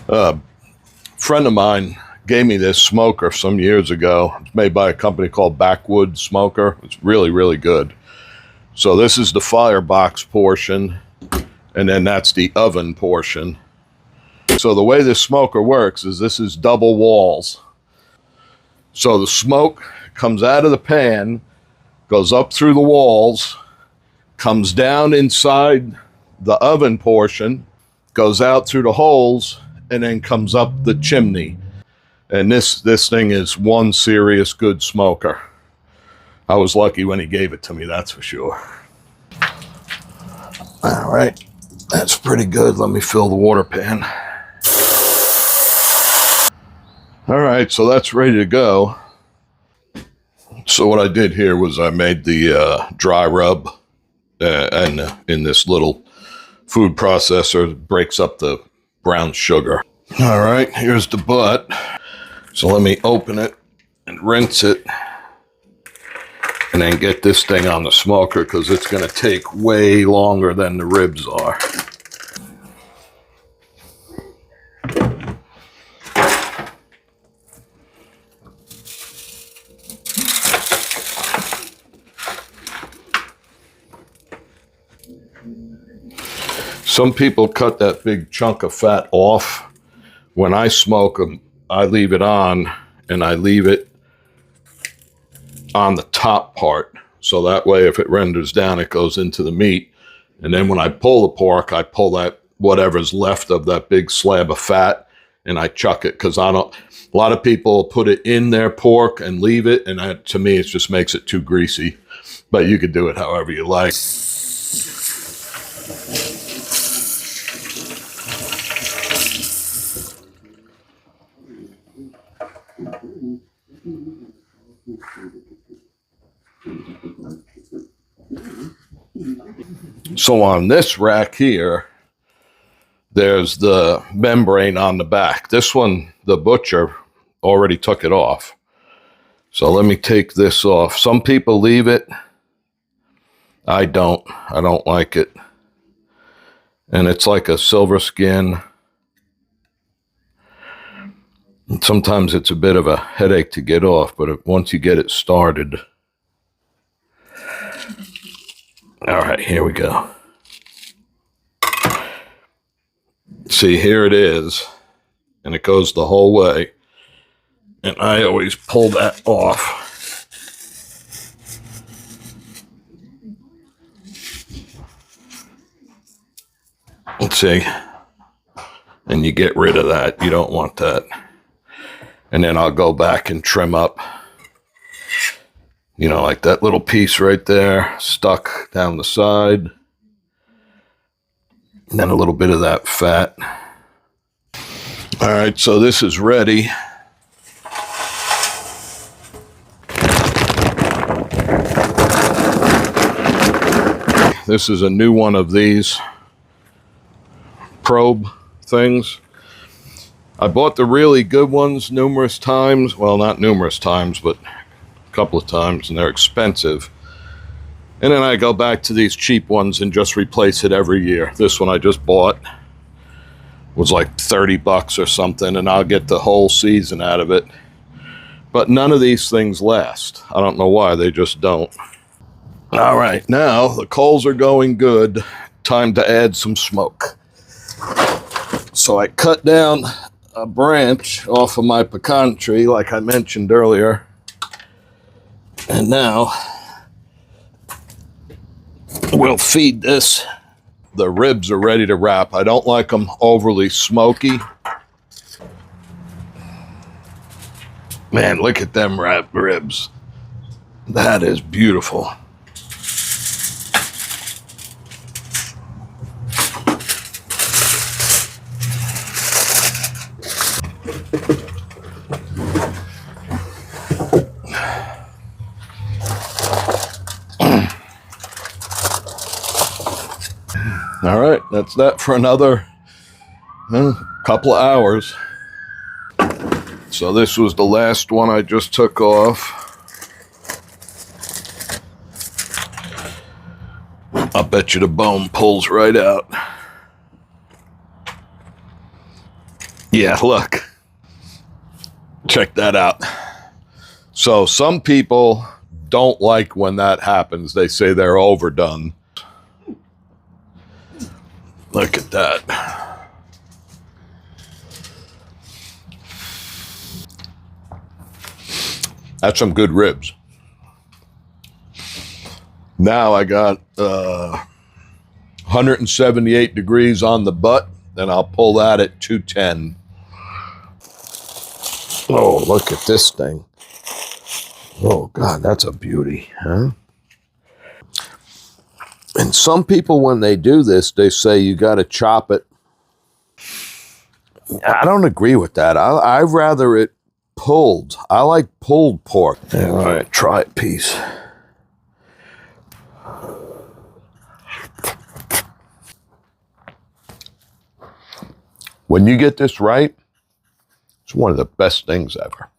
A friend of mine gave me this smoker some years ago. It's made by a company called Backwood Smoker. It's really, really good. So this is the firebox portion, and then that's the oven portion. So the way this smoker works is this is double walls. So the smoke comes out of the pan, goes up through the walls, comes down inside the oven portion, goes out through the holes, and then comes up the chimney. And this thing is one serious good smoker. I was lucky when he gave it to me, that's for sure. All right, that's pretty good. Let me fill the water pan. All right, so that's ready to go. So what I did here was I made the dry rub and in this little food processor that breaks up the brown sugar. All right, here's the butt. So let me open it and rinse it and then get this thing on the smoker because it's going to take way longer than the ribs are. Some people cut that big chunk of fat off. When I smoke them, I leave it on, and I leave it on the top part. So that way, if it renders down, it goes into the meat. And then when I pull the pork, I pull that whatever's left of that big slab of fat, and I chuck it because I don't. A lot of people put it in their pork and leave it, and that, to me, it just makes it too greasy. But you could do it however you like. So on this rack here, there's the membrane on the back. This one, the butcher already took it off. So let me take this off. Some people leave it. I don't. I don't like it. And it's like a silver skin. And sometimes it's a bit of a headache to get off, but once you get it started. All right, here we go. See, here it is, and it goes the whole way. And I always pull that off. Let's see. And you get rid of that. You don't want that. And then I'll go back and trim up. You know, like that little piece right there, stuck down the side. And then a little bit of that fat. All right, so this is ready. This is a new one of these probe things. I bought the really good ones numerous times. Well, not numerous times, but a couple of times, and they're expensive. And then I go back to these cheap ones and just replace it every year. This one I just bought was like 30 bucks or something, and I'll get the whole season out of it. But none of these things last. I don't know why, they just don't. All right, now the coals are going good. Time to add some smoke. So I cut down a branch off of my pecan tree, like I mentioned earlier. And now we'll feed this. The ribs are ready to wrap. I don't like them overly smoky. Man, look at them wrapped ribs. That is beautiful. All right, that's that for another couple of hours. So this was the last one I just took off. I'll bet you the bone pulls right out. Yeah, look. Check that out. So some people don't like when that happens. They say they're overdone. Look at that. That's some good ribs. Now I got 178 degrees on the butt, and I'll pull that at 210. Oh, look at this thing. Oh, God, that's a beauty, huh? And some people, when they do this, they say you got to chop it. I don't agree with that. I'd rather it pulled. I like pulled pork. All right, try a piece. When you get this right, it's one of the best things ever.